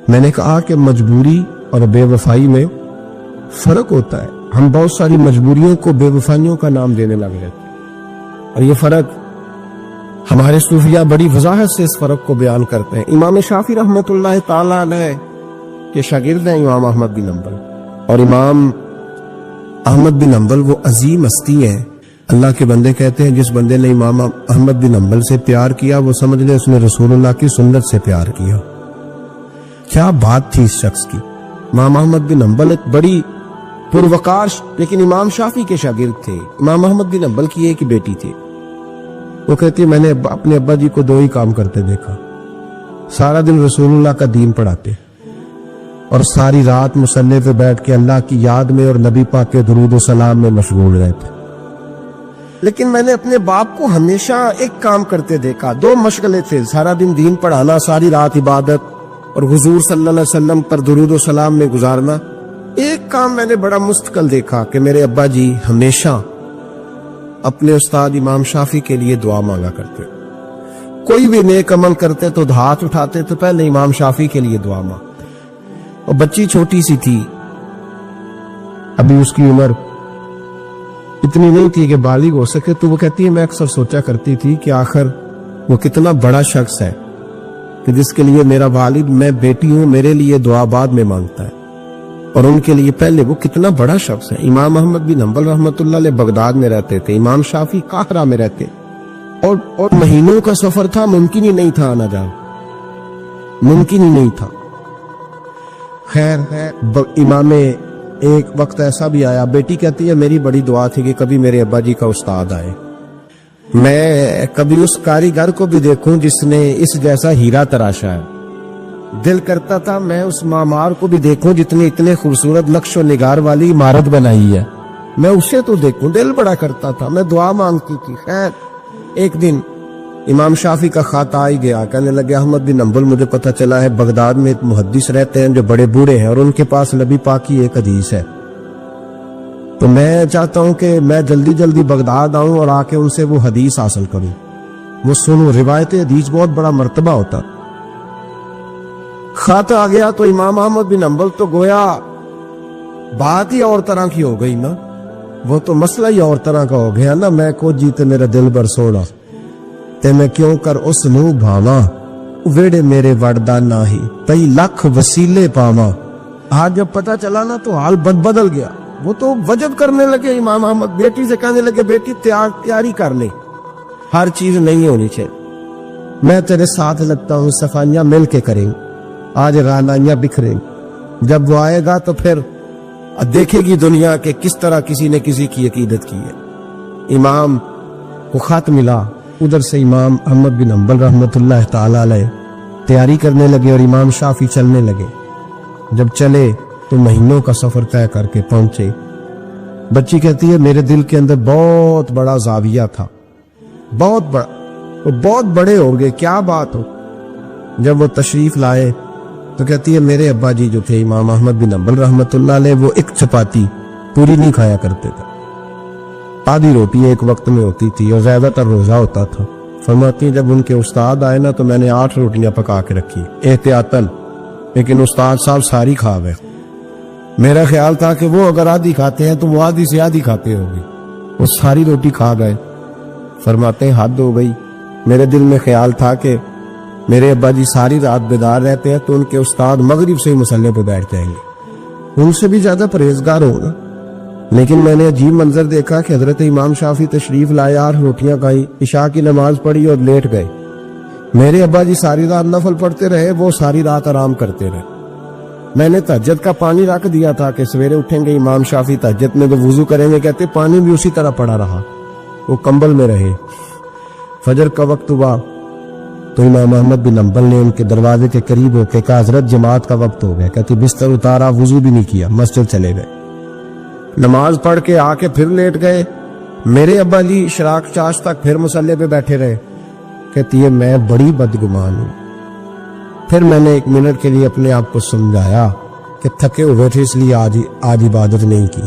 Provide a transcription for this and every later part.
میں نے کہا کہ مجبوری اور بے وفائی میں فرق ہوتا ہے. ہم بہت ساری مجبوریوں کو بے وفائیوں کا نام دینے لگ رہے تھے، اور یہ فرق ہمارے صوفیاء بڑی وضاحت سے اس فرق کو بیان کرتے ہیں. امام شافعی رحمۃ اللہ تعالی علیہ کے شاگرد ہیں امام احمد بن حنبل، اور امام احمد بن حنبل وہ عظیم ہستی ہیں. اللہ کے بندے کہتے ہیں جس بندے نے امام احمد بن حنبل سے پیار کیا وہ سمجھ لے اس نے رسول اللہ کی سنت سے پیار کیا. کیا بات تھی اس شخص کی. امام احمد بن حنبل ایک بڑی پروقار لیکن امام شافعی کے شاگرد تھے. امام احمد بن حنبل کی ایک بیٹی تھی. وہ کہتی ہے میں نے اپنے ابا جی کو دو ہی کام کرتے دیکھا، سارا دن رسول اللہ کا دین پڑھاتے اور ساری رات مصلی پہ بیٹھ کے اللہ کی یاد میں اور نبی پاک کے درود و سلام میں مشغول رہتے. لیکن میں نے اپنے باپ کو ہمیشہ ایک کام کرتے دیکھا، دو مشغلے تھے، سارا دن دین پڑھانا، ساری رات عبادت اور حضور صلی اللہ علیہ وسلم پر درود و سلام میں گزارنا. ایک کام میں نے بڑا مستقل دیکھا کہ میرے ابا جی ہمیشہ اپنے استاد امام شافعی کے لیے دعا مانگا کرتے. کوئی بھی نیک عمل کرتے تو ہاتھ اٹھاتے تو پہلے امام شافعی کے لیے دعا مانگتے. اور بچی چھوٹی سی تھی، ابھی اس کی عمر اتنی نہیں تھی کہ بالغ ہو سکے، تو وہ کہتی ہے میں اکثر سوچا کرتی تھی کہ آخر وہ کتنا بڑا شخص ہے کہ جس کے لیے میرا والد، میں بیٹی ہوں، میرے لیے دعا بعد میں مانگتا ہے، اور ان کے لیے پہلے وہ کتنا بڑا شخص ہے. امام احمد بن حنبل رحمۃ اللہ علیہ بغداد میں رہتے تھے، امام شافعی قاہرہ میں رہتے، اور مہینوں کا سفر تھا، ممکن ہی نہیں تھا آنا جانا، ممکن ہی نہیں تھا. خیر امام ایک وقت ایسا بھی آیا، بیٹی کہتی ہے میری بڑی دعا تھی کہ کبھی میرے ابا جی کا استاد آئے، میں کبھی اس کاریگر کو بھی دیکھوں جس نے اس جیسا ہیرا تراشا ہے. دل کرتا تھا میں اس معمار کو بھی دیکھوں جس نے اتنے خوبصورت نقش و نگار والی عمارت بنائی ہے، میں اسے تو دیکھوں. دل بڑا کرتا تھا، میں دعا مانگتی تھی. خیر ایک دن امام شافعی کا خط آ ہی گیا، کہنے لگے احمد بن حنبل مجھے پتہ چلا ہے بغداد میں ایک محدث رہتے ہیں جو بڑے بوڑھے ہیں اور ان کے پاس نبی پاک کی ایک حدیث ہے، تو میں چاہتا ہوں کہ میں جلدی جلدی بغداد آؤں اور آ کے ان سے وہ حدیث حاصل کروں، وہ سنوں. روایت حدیث بہت بڑا مرتبہ ہوتا. خط آ گیا تو امام احمد بن حنبل تو گویا بات ہی اور طرح کی ہو گئی نا، وہ تو مسئلہ ہی اور طرح کا ہو گیا نا. میں کو جیتے میرا دل بر سوڑا تے میں کیوں کر اس نو بھاواں، ویڑے میرے وڑدا ناہی تئی لکھ وسیلے پاواں. آج جب پتہ چلا نا تو حال بدل گیا. وہ تو وجد کرنے لگے امام احمد، بیٹی سے کہنے لگے بیٹی تیاری کر لے، ہر چیز نہیں ہونی چاہیے، میں تیرے ساتھ لگتا ہوں، صفائیاں مل کے کریں، آج رانائیاں بکھریں. جب وہ آئے گا تو پھر دیکھے گی دنیا کہ کس طرح کسی نے کسی کی عقیدت کی ہے. امام کو خط ملا، ادھر سے امام احمد بن حنبل رحمۃ اللہ تعالی علیہ تیاری کرنے لگے اور امام شافعی چلنے لگے. جب چلے تو مہینوں کا سفر طے کر کے پہنچے. بچی کہتی ہے میرے دل کے اندر بہت بڑا زاویہ تھا، بہت بڑا، وہ بہت بڑے ہو گئے، کیا بات ہو. جب وہ تشریف لائے تو کہتی ہے میرے ابا جی جو تھے امام احمد بن حنبل رحمۃ اللہ علیہ وہ ایک چپاتی پوری نہیں کھایا کرتے تھے، آدھی روٹی ایک وقت میں ہوتی تھی اور زیادہ تر روزہ ہوتا تھا. فرماتی جب ان کے استاد آئے نا تو میں نے 8 روٹیاں پکا کے رکھی احتیاطاً، لیکن استاد صاحب ساری کھا گئے. میرا خیال تھا کہ وہ اگر آدھی کھاتے ہیں تو وہ آدھی سے آدھی کھاتے ہوں گے، وہ ساری روٹی کھا گئے. فرماتے ہیں حد ہو گئی، میرے دل میں خیال تھا کہ میرے ابا جی ساری رات بیدار رہتے ہیں تو ان کے استاد مغرب سے ہی مصلی پہ بیٹھ جائیں گے، ان سے بھی زیادہ پرہیزگار ہوگا. لیکن میں نے عجیب منظر دیکھا کہ حضرت امام شافعی تشریف لائے، 8 روٹیاں کھائیں، عشاء کی نماز پڑھی اور لیٹ گئے. میرے ابا جی ساری رات نفل پڑھتے رہے، وہ ساری رات آرام کرتے رہے. میں نے تہجد کا پانی رکھ دیا تھا کہ سویرے اٹھیں گے امام شافعی تہجد میں تو وضو کریں گے، کہتے پانی بھی اسی طرح پڑا رہا، وہ کمبل میں رہے. فجر کا وقت ہوا تو امام احمد بن حنبل نے ان کے دروازے کے قریب ہو کے کہا حضرت جماعت کا وقت ہو گیا. کہتی بستر اتارا، وضو بھی نہیں کیا، مسجد چلے گئے، نماز پڑھ کے آ کے پھر لیٹ گئے. میرے ابا جی شراق چاش تک پھر مصلی پہ بیٹھے رہے. کہتی ہے میں بڑی بدگمان ہوں. پھر میں نے 1 منٹ کے لیے اپنے آپ کو سمجھایا کہ تھکے ہوئے تھے اس لیے آج عبادت نہیں کی،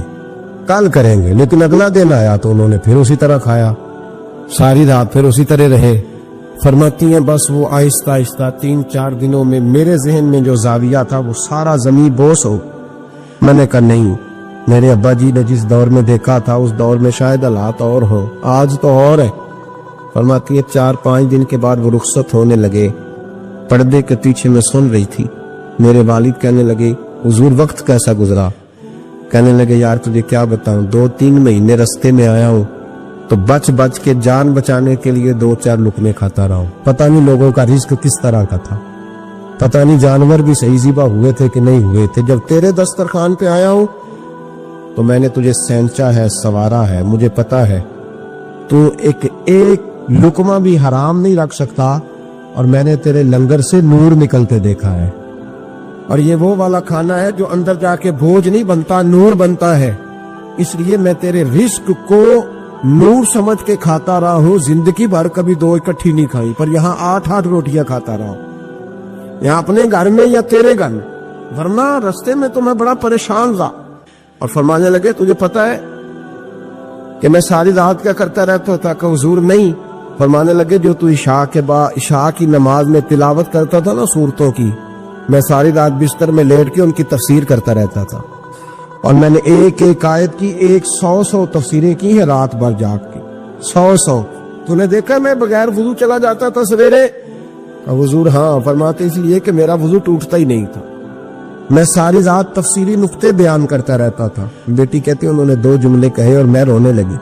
کل کریں گے. لیکن اگلا دن آیا تو انہوں نے پھر اسی طرح کھایا، ساری رات پھر اسی طرح رہے. فرماتی ہیں بس وہ آہستہ آہستہ 3-4 دنوں میں میرے ذہن میں جو زاویہ تھا وہ سارا زمین بوس ہو. میں نے کہا نہیں، میرے ابا جی نے جس دور میں دیکھا تھا اس دور میں شاید حالات اور ہوں، آج تو اور ہے. فرماتی ہے 4-5 دن کے بعد وہ رخصت ہونے لگے. پردے کے پیچھے میں سن رہی تھی. میرے والد کہنے لگے حضور وقت کیسا گزرا؟ کہنے لگے یار تجھے کیا بتاؤں، 2-3 مہینے رستے میں آیا ہوں تو بچ بچ کے جان بچانے کے لیے 2-4 لقمے کھاتا رہا ہوں. پتہ نہیں لوگوں کا رزق کس طرح کا تھا، پتہ نہیں جانور بھی صحیح ذبح ہوئے تھے کہ نہیں ہوئے تھے. جب تیرے دسترخوان پہ آیا ہوں تو میں نے تجھے سینچا ہے، سوارا ہے. مجھے پتا ہے تو ایک لقمہ بھی حرام نہیں رکھ سکتا، اور میں نے تیرے لنگر سے نور نکلتے دیکھا ہے. اور یہ وہ والا کھانا ہے جو اندر جا کے بوجھ نہیں بنتا، نور بنتا ہے. اس لیے میں تیرے رزق کو نور سمجھ کے کھاتا رہا ہوں. زندگی بھر کبھی 2 اکٹھی نہیں کھائی، پر یہاں 8-8 روٹیاں کھاتا رہا ہوں، یہاں اپنے گھر میں یا تیرے گھر میں. ورنہ رستے میں تو میں بڑا پریشان رہا. اور فرمانے لگے تجھے پتا ہے کہ میں ساری رات کیا کرتا رہتا تھا؟ کہ حضور نہیں. فرمانے لگے جو تو عشاء کی نماز میں تلاوت کرتا تھا نا سورتوں کی، میں ساری رات بستر میں لیٹ کے ان کی تفسیر کرتا رہتا تھا. اور میں نے ایک آیت کی 100 تفسیریں کی ہیں رات بھر جاگ کے. 100 تو نے دیکھا میں بغیر وضو چلا جاتا تھا سویرے؟ حضور ہاں. فرماتے اس لیے کہ میرا وضو ٹوٹتا ہی نہیں تھا، میں ساری رات تفسیری نقطے بیان کرتا رہتا تھا. بیٹی کہتی انہوں نے 2 جملے کہے اور میں رونے لگی.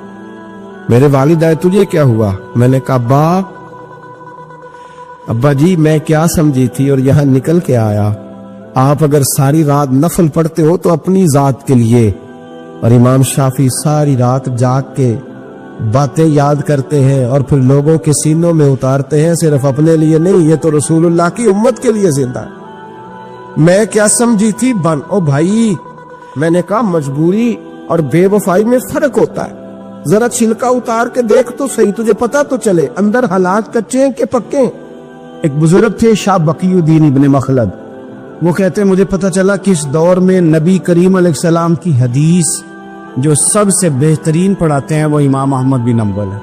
میرے والد آئے تجھے کیا ہوا؟ میں نے کہا ابا جی میں کیا سمجھی تھی اور یہاں نکل کے آیا. آپ اگر ساری رات نفل پڑھتے ہو تو اپنی ذات کے لیے، اور امام شافعی ساری رات جاگ کے باتیں یاد کرتے ہیں اور پھر لوگوں کے سینوں میں اتارتے ہیں، صرف اپنے لیے نہیں، یہ تو رسول اللہ کی امت کے لیے زندہ ہے. میں کیا سمجھی تھی او بھائی. میں نے کہا مجبوری اور بے وفائی میں فرق ہوتا ہے. ذرا چھلکا اتار کے دیکھ تو صحیح، تجھے پتا تو چلے اندر حالات کچے ہیں کہ پکے. ایک بزرگ تھے شاہ بقی الدین ابن مخلد، وہ کہتے ہیں مجھے پتا چلا کہ اس دور میں نبی کریم علیہ السلام کی حدیث جو سب سے بہترین پڑھاتے ہیں وہ امام احمد بن حنبل ہے.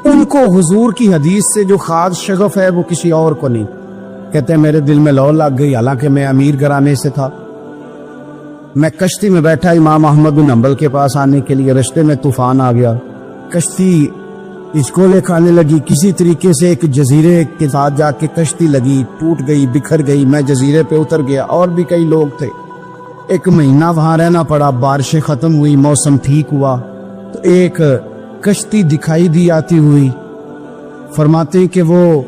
ان کو حضور کی حدیث سے جو خاص شغف ہے وہ کسی اور کو نہیں. کہتے ہیں میرے دل میں لو لگ گئی، حالانکہ میں امیر گھرانے سے تھا. میں کشتی میں بیٹھا امام احمد بن حنبل کے پاس آنے کے لیے، رستے میں طوفان آ گیا، کشتی اچکولے کھانے لگی. کسی طریقے سے ایک جزیرے کے ساتھ جا کے کشتی لگی، ٹوٹ گئی، بکھر گئی. میں جزیرے پہ اتر گیا، اور بھی کئی لوگ تھے. 1 مہینہ وہاں رہنا پڑا. بارشیں ختم ہوئی، موسم ٹھیک ہوا تو ایک کشتی دکھائی دی آتی ہوئی. فرماتے ہیں کہ وہ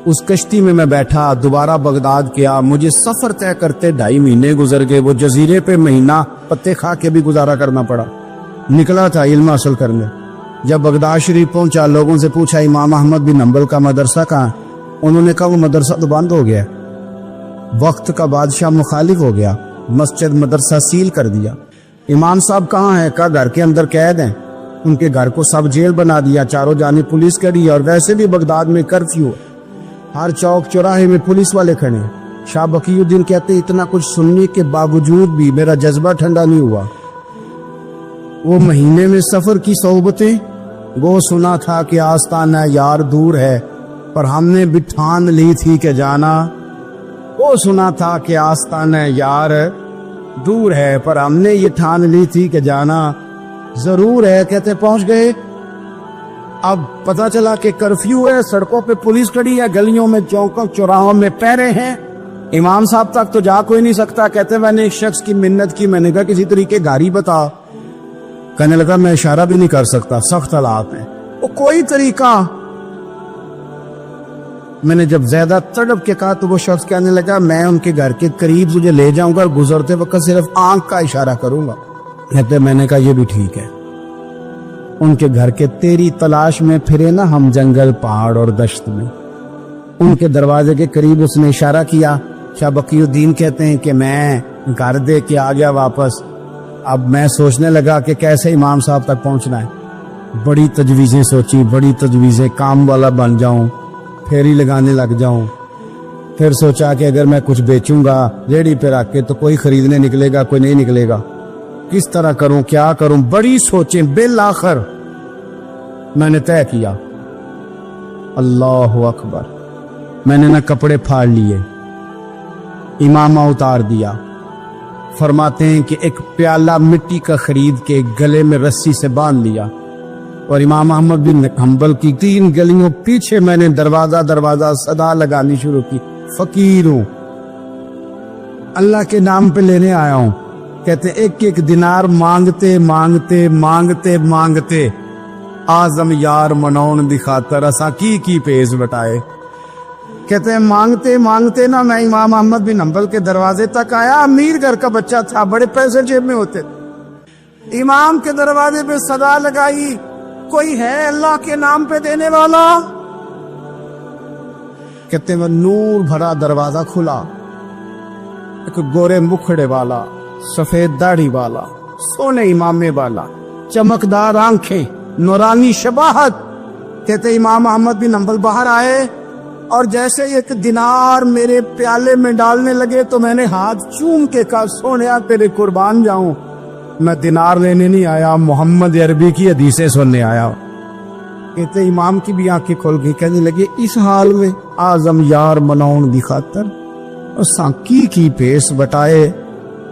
اس کشتی میں بیٹھا، دوبارہ بغداد کیا. مجھے سفر طے کرتے 2.5 مہینے گزر گئے. وہ جزیرے پہ مہینہ پتے کھا کے بھی گزارا کرنا پڑا. نکلا تھا علم حاصل کرنے. جب بغداد شریف پہنچا، لوگوں سے پوچھا امام احمد بن حنبل کا مدرسہ کہاں ہے؟ انہوں نے کہا وہ مدرسہ تو بند ہو گیا، وقت کا بادشاہ مخالف ہو گیا، مسجد مدرسہ سیل کر دیا. امام صاحب کہاں ہیں؟ کہا گھر کے اندر قید ہیں. ان کے گھر کو سب جیل بنا دیا، چاروں جانب پولیس کھڑی ہے، اور ویسے بھی بغداد میں کرفیو، ہر چوک چوراہے میں پولیس والے کھڑے ہیں. شاہ بقی الدین کہتے اتنا کچھ سننے کے باوجود بھی میرا جذبہ ٹھنڈا نہیں ہوا. وہ مہینے میں سفر کی صحبتیں، وہ سنا تھا کہ آستانہ یار دور ہے پر ہم نے بھی ٹھان لی تھی کہ جانا. وہ سنا تھا کہ آستانہ یار دور ہے پر ہم نے یہ ٹھان لی تھی کہ جانا ضرور ہے. کہتے پہنچ گئے. اب پتا چلا کہ کرفیو ہے، سڑکوں پہ پولیس کھڑی ہے، گلیوں میں چوکوں چوراہوں میں پہرے ہیں. امام صاحب تک تو جا کوئی نہیں سکتا. کہتے میں نے ایک شخص کی منت کی، میں نے کہا کسی طریقے گاڑی بتا. کہنے لگا میں اشارہ بھی نہیں کر سکتا، سخت حالات ہیں. وہ کوئی طریقہ. میں نے جب زیادہ تڑپ کے کہا تو وہ شخص کہنے لگا میں ان کے گھر کے قریب تجھے لے جاؤں گا اور گزرتے وقت صرف آنکھ کا اشارہ کروں گا. کہتے میں نے کہا یہ بھی ٹھیک ہے. ان کے گھر کے تیری تلاش میں پھرے نا ہم جنگل پہاڑ اور دشت میں. ان کے دروازے کے قریب اس نے اشارہ کیا. شاہ بقی الدین کہتے ہیں کہ میں گھر دے کے آ گیا واپس. اب میں سوچنے لگا کہ کیسے امام صاحب تک پہنچنا ہے. بڑی تجویزیں سوچی، بڑی تجویزیں، کام والا بن جاؤں، پھیری لگانے لگ جاؤں. پھر سوچا کہ اگر میں کچھ بیچوں گا ریڑھی پہ رکھ کے تو کوئی خریدنے نکلے گا، کوئی نہیں نکلے گا. کس طرح کروں، کیا کروں، بڑی سوچیں. بالآخر میں نے طے کیا اللہ اکبر. میں نے نہ کپڑے پھاڑ لیے، امامہ اتار دیا. فرماتے ہیں کہ ایک پیالہ مٹی کا خرید کے گلے میں رسی سے باندھ لیا، اور امام احمد بن حنبل کی 3 گلیوں پیچھے میں نے دروازہ صدا لگانی شروع کی، فقیر ہوں، اللہ کے نام پہ لینے آیا ہوں. کہتے ایک ایک دینار مانگتے مانگتے مانگتے مانگتے آزم یار منون دی خاطر اساں کی پیز بٹائے. کہتے ہیں مانگتے مانگتے نا میں امام احمد بن حنبل کے دروازے تک آیا. امیر گھر کا بچہ تھا، بڑے پیسے جیب میں ہوتے. امام کے دروازے پہ صدا لگائی، کوئی ہے اللہ کے نام پہ دینے والا؟ کہتے ہیں وہ نور بھرا دروازہ کھلا. ایک گورے مکھڑے والا، سفید داڑھی والا، سونے امامے والا، چمکدار آنکھیں، نورانی شباہت. کہتے امام احمد بن حنبل باہر آئے اور جیسے ایک دینار میرے پیالے میں ڈالنے لگے تو میں نے ہاتھ چوم کے کہا سونیا تیرے قربان جاؤں، میں دینار لینے نہیں آیا، محمد عربی کی حدیثیں سننے آیا. کہتے امام کی بھی آنکھیں کھل گئی. کہنے لگے اس حال میں آزم یار مناؤن دی خاطر اساں کی پیس بٹائے.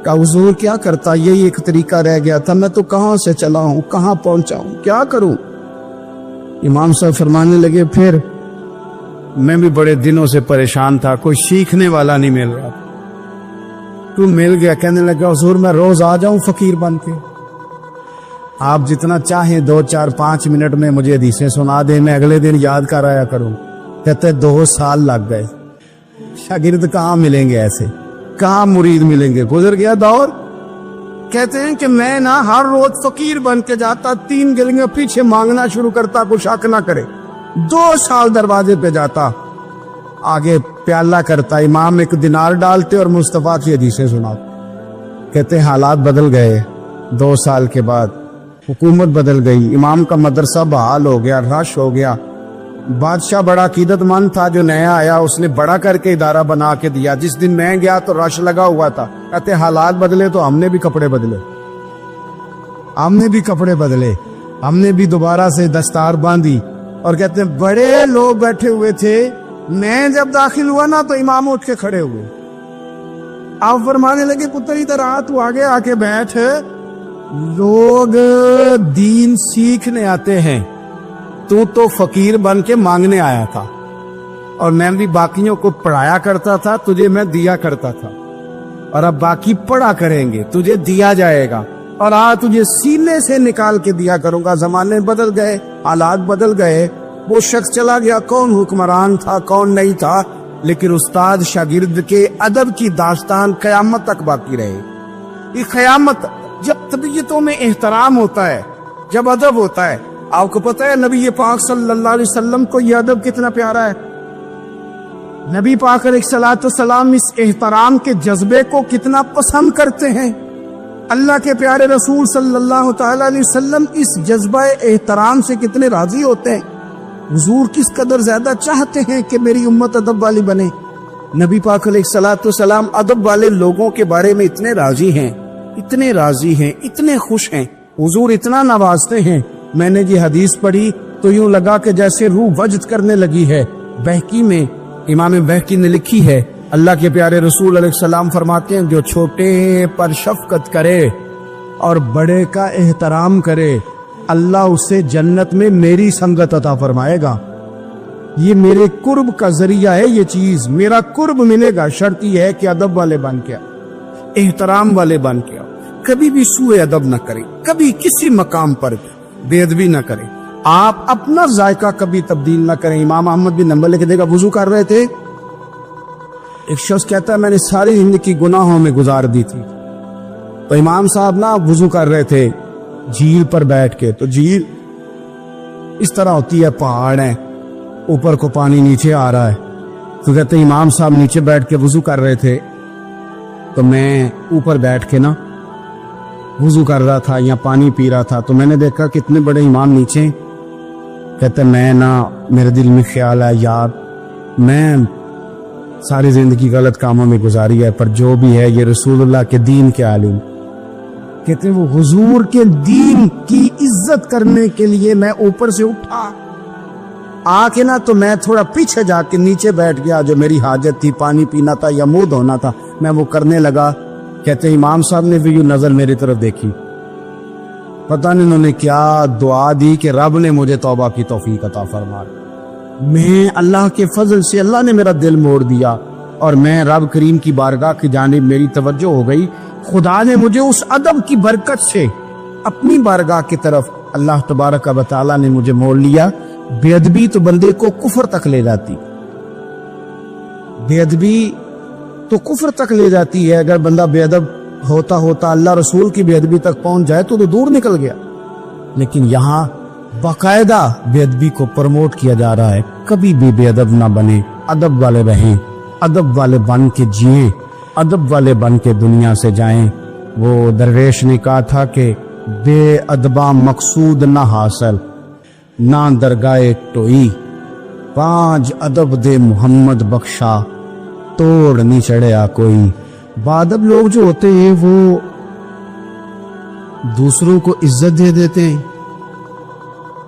کہ حضور کیا کرتا، یہی ایک طریقہ رہ گیا تھا، میں تو کہاں سے چلا ہوں، کہاں پہنچا ہوں، کیا کروں؟ امام صاحب فرمانے لگے پھر میں بھی بڑے دنوں سے پریشان تھا، کوئی سیکھنے والا نہیں مل رہا، تو مل گیا. کہنے لگا حضور میں روز آ جاؤں فقیر بن کے، آپ جتنا چاہیں 2 4 5 منٹ میں مجھے حدیثیں سنا دیں، میں اگلے دن یاد کر آیا کروں. کہتے 2 سال لگ گئے. شاگرد کہاں ملیں گے ایسے، کہاں مرید ملیں گے، گزر گیا دور. کہتے ہیں کہ میں نا ہر روز فقیر بن کے جاتا، 3 گلیاں پیچھے مانگنا شروع کرتا، کوئی شک نہ کرے. 2 سال دروازے پہ جاتا، آگے پیالہ کرتا، امام ایک دینار ڈالتے اور مصطفیٰ کی حدیثیں سناتے. کہتے حالات بدل گئے. 2 سال کے بعد حکومت بدل گئی، امام کا مدرسہ بحال ہو گیا، رش ہو گیا. بادشاہ بڑا عقیدت مند تھا، جو نیا آیا اس نے بڑا کر کے ادارہ بنا کے دیا. جس دن میں گیا تو رش لگا ہوا تھا. کہتے حالات بدلے تو ہم نے بھی کپڑے بدلے، ہم نے بھی دوبارہ سے دستار باندھی. اور کہتے ہیں بڑے لوگ بیٹھے ہوئے تھے، میں جب داخل ہوا نا تو امام اٹھ کے کھڑے ہوئے. آپ فرمانے لگے پتر ادھر آ، تو آگے آ کے بیٹھ، لوگ دین سیکھنے آتے ہیں، تو فقیر بن کے مانگنے آیا تھا، اور میں بھی باقیوں کو پڑھایا کرتا تھا، تجھے میں دیا کرتا تھا، اور اب باقی پڑھا کریں گے، تجھے دیا جائے گا، اور تجھے سینے سے نکال کے دیا کروں گا. زمانے بدل گئے، حالات بدل گئے، وہ شخص چلا گیا، کون حکمران تھا کون نہیں تھا، لیکن استاد شاگرد کے ادب کی داستان قیامت تک باقی رہے. یہ قیامت، جب طبیعتوں میں احترام ہوتا ہے، جب ادب ہوتا ہے. آپ کو پتہ ہے نبی پاک صلی اللہ علیہ وسلم کو یہ ادب کتنا پیارا ہے. نبی پاک علیہ الصلوۃ والسلام اس احترام کے جذبے کو کتنا پسند کرتے ہیں. اللہ کے پیارے رسول صلی اللہ تعالی علیہ وسلم اس جذبہ احترام سے کتنے راضی ہوتے ہیں. حضور کس قدر زیادہ چاہتے ہیں کہ میری امت ادب والی بنے. نبی پاک علیہ الصلوۃ والسلام ادب والے لوگوں کے بارے میں اتنے راضی ہیں، اتنے راضی ہیں، اتنے خوش ہیں. حضور اتنا نوازتے ہیں. میں نے یہ حدیث پڑھی تو یوں لگا کہ جیسے روح وجد کرنے لگی ہے. بہقی میں امام بہقی نے لکھی ہے، اللہ کے پیارے رسول علیہ السلام فرماتے ہیں جو چھوٹے پر شفقت کرے اور بڑے کا احترام کرے، اللہ اسے جنت میں میری سنگت عطا فرمائے گا. یہ میرے قرب کا ذریعہ ہے، یہ چیز میرا قرب ملے گا. شرط یہ ہے کہ ادب والے بن کے احترام والے بن کے کبھی بھی سوء ادب نہ کریں، کبھی کسی مقام پر بے ادبی نہ کریں. آپ اپنا ذائقہ کبھی تبدیل نہ کریں. امام احمد بن حنبل لکھ دے گا، وضو کر رہے تھے، ایک شخص کہتا ہے میں نے ساری زندگی گناہوں میں گزار دی تھی. تو امام صاحب نا وضو کر رہے تھے جھیل پر بیٹھ کے. تو جھیل اس طرح ہوتی ہے، پہاڑ ہے، اوپر کو پانی نیچے آ رہا ہے. تو کہتے ہیں امام صاحب نیچے بیٹھ کے وضو کر رہے تھے، تو میں اوپر بیٹھ کے نا وضو کر رہا تھا یا پانی پی رہا تھا. تو میں نے دیکھا کتنے بڑے امام نیچے. کہتے میں نا میرے دل میں خیال ہے یار میں ساری زندگی غلط کاموں میں گزاری ہے، پر جو بھی ہے یہ رسول اللہ کے دین کے عالم. کہتے وہ حضور کے دین کی عزت کرنے کے لیے میں اوپر سے اٹھا، آ کے نا تو میں تھوڑا پیچھے جا کے نیچے بیٹھ گیا, جو میری حاجت تھی, پانی پینا تھا یا منہ دھونا تھا, میں وہ کرنے لگا. کہتے امام صاحب نے بھی یوں نظر میری طرف دیکھی, پتہ نہیں انہوں نے کیا دعا دی کہ رب نے مجھے توبہ کی توفیق عطا فرما. میں اللہ کے فضل سے اللہ نے میرا دل موڑ دیا اور میں رب کریم کی بارگاہ کی جانب میری توجہ ہو گئی. خدا نے مجھے اس ادب کی برکت سے اپنی بارگاہ کی طرف اللہ تبارک و تعالیٰ نے مجھے موڑ لیا. بے ادبی تو بندے کو کفر تک لے جاتی, بے ادبی تو کفر تک لے جاتی ہے. اگر بندہ بے ادب ہوتا ہوتا اللہ رسول کی بے ادبی تک پہنچ جائے تو دور نکل گیا. لیکن یہاں باقاعدہ بے ادبی کو پروموٹ کیا جا رہا ہے. کبھی بھی بے ادب نہ بنے, ادب والے رہیں, ادب والے بن کے جئیں, ادب والے بن کے دنیا سے جائیں. وہ درویش نے کہا تھا کہ بے ادباں مقصود نہ حاصل, نہ درگاہ ٹوئی, پانچ ادب دے محمد بخشا, توڑ نہیں چڑھیا کوئی. بادب لوگ جو ہوتے ہیں وہ دوسروں کو عزت دے دیتے ہیں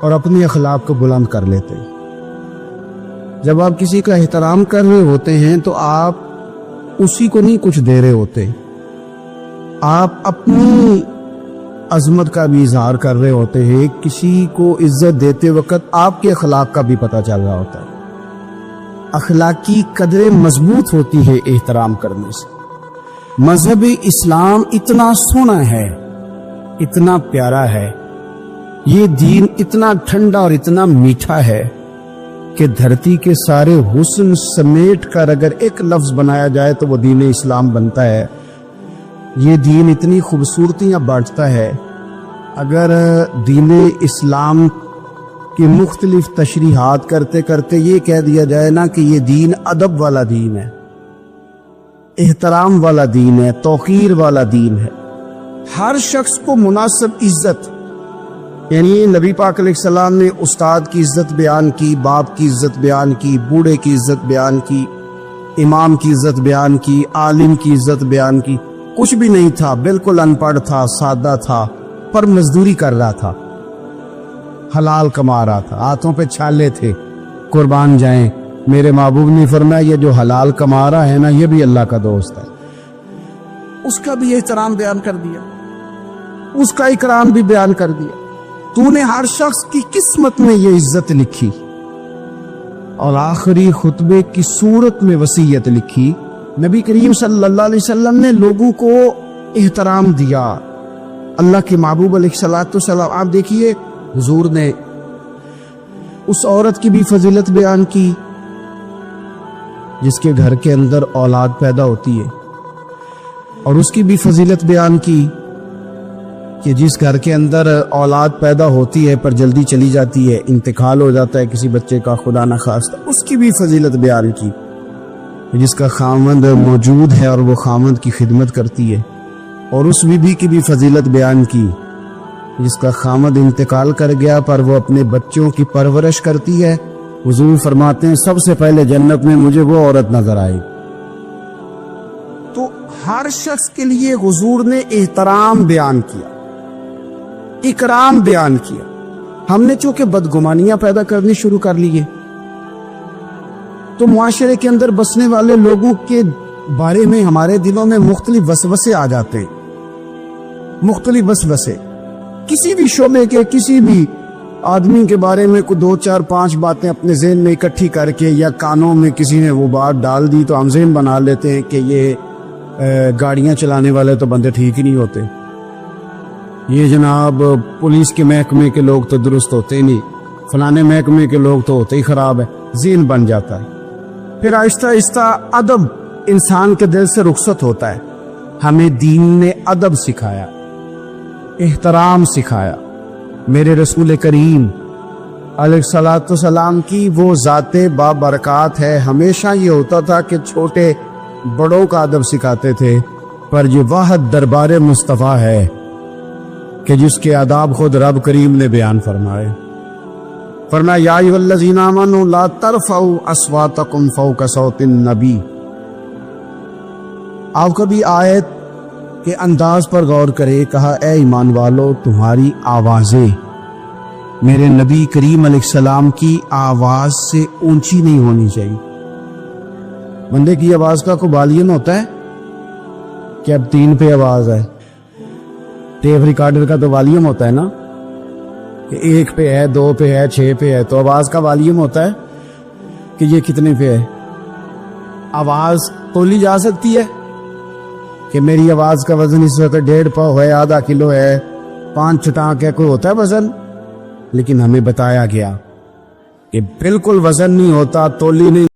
اور اپنی اخلاق کو بلند کر لیتے ہیں. جب آپ کسی کا احترام کر رہے ہوتے ہیں تو آپ اسی کو نہیں کچھ دے رہے ہوتے, آپ اپنی عظمت کا بھی اظہار کر رہے ہوتے ہیں. کسی کو عزت دیتے وقت آپ کے اخلاق کا بھی پتہ چل رہا ہوتا ہے. اخلاقی قدریں مضبوط ہوتی ہے احترام کرنے سے. مذہب اسلام اتنا سونا ہے, اتنا پیارا ہے, یہ دین اتنا ٹھنڈا اور اتنا میٹھا ہے کہ دھرتی کے سارے حسن سمیٹ کر اگر ایک لفظ بنایا جائے تو وہ دین اسلام بنتا ہے. یہ دین اتنی خوبصورتیاں بانٹتا ہے. اگر دین اسلام کی مختلف تشریحات کرتے کرتے یہ کہہ دیا جائے نا کہ یہ دین ادب والا دین ہے, احترام والا دین ہے, توقیر والا دین ہے, ہر شخص کو مناسب عزت, یعنی نبی پاک علیہ السلام نے استاد کی عزت بیان کی, باپ کی عزت بیان کی, بوڑھے کی عزت بیان کی, امام کی عزت بیان کی, عالم کی عزت بیان کی. کچھ بھی نہیں تھا, بالکل ان پڑھ تھا, سادہ تھا, پر مزدوری کر رہا تھا, حلال کما رہا تھا, ہاتھوں پہ چھالے تھے. قربان جائیں, میرے محبوب نے فرمایا یہ جو حلال کما رہا ہے نا یہ بھی اللہ کا دوست ہے. اس کا بھی احترام بیان کر دیا, اس کا اکرام بھی بیان کر دیا. تو نے ہر شخص کی قسمت میں یہ عزت لکھی اور آخری خطبے کی صورت میں وصیت لکھی. نبی کریم صلی اللہ علیہ وسلم نے لوگوں کو احترام دیا. اللہ کے محبوب علیہ الصلوۃ والسلام, آپ دیکھیے حضور نے اس عورت کی بھی فضیلت بیان کی جس کے گھر کے اندر اولاد پیدا ہوتی ہے, اور اس کی بھی فضیلت بیان کی کہ جس گھر کے اندر اولاد پیدا ہوتی ہے پر جلدی چلی جاتی ہے, انتقال ہو جاتا ہے کسی بچے کا خدا نخواستہ, اس کی بھی فضیلت بیان کی. جس کا خامند موجود ہے اور وہ خامند کی خدمت کرتی ہے, اور اس بیوی کی بھی فضیلت بیان کی جس کا خامند انتقال کر گیا پر وہ اپنے بچوں کی پرورش کرتی ہے. حضور فرماتے ہیں سب سے پہلے جنت میں مجھے وہ عورت نظر آئی. تو ہر شخص کے لیے حضور نے احترام بیان کیا, اکرام بیان کیا. ہم نے چونکہ بدگمانیاں پیدا کرنی شروع کر لی ہے تو معاشرے کے اندر بسنے والے لوگوں کے بارے میں ہمارے دلوں میں مختلف وسوسے آ جاتے ہیں, مختلف وسوسے. کسی بھی شعبے کے کسی بھی آدمی کے بارے میں کوئی 2 4 5 باتیں اپنے ذہن میں اکٹھی کر کے یا کانوں میں کسی نے وہ بات ڈال دی تو ہم ذہن بنا لیتے ہیں کہ یہ گاڑیاں چلانے والے تو بندے ٹھیک ہی نہیں ہوتے, یہ جناب پولیس کے محکمے کے لوگ تو درست ہوتے نہیں, فلانے محکمے کے لوگ تو ہوتے ہی خراب ہے. ذہن بن جاتا ہے. پھر آہستہ آہستہ ادب انسان کے دل سے رخصت ہوتا ہے. ہمیں دین نے ادب سکھایا, احترام سکھایا. میرے رسول کریم علیہ الصلوۃ والسلام کی وہ ذات بابرکات ہے. ہمیشہ یہ ہوتا تھا کہ چھوٹے بڑوں کا ادب سکھاتے تھے, پر یہ واحد دربار مصطفیٰ ہے کہ جس کے آداب خود رب کریم نے بیان فرمائے. فرمایا یا ایھا الذین آمنوا لا ترفعوا اصواتکم فوق صوت النبی. آپ کبھی آیت کے انداز پر غور کرے, کہا اے ایمان والو تمہاری آوازیں میرے نبی کریم علیہ السلام کی آواز سے اونچی نہیں ہونی چاہیے. بندے کی آواز کا کوئی والیوم ہوتا ہے کہ اب 3 پہ آواز ہے؟ ٹیپ ریکارڈر کا تو والیوم ہوتا ہے نا کہ 1 پہ ہے، 2 پہ ہے، 6 پہ ہے. تو آواز کا والیوم ہوتا ہے کہ یہ کتنے پہ ہے. آواز تولی جا سکتی ہے کہ میری آواز کا وزن اس وقت 1.5 پاؤ ہے، آدھا کلو ہے، 5 چٹانک ہے، کوئی ہوتا ہے وزن؟ لیکن ہمیں بتایا گیا کہ بالکل وزن نہیں ہوتا، تولی نہیں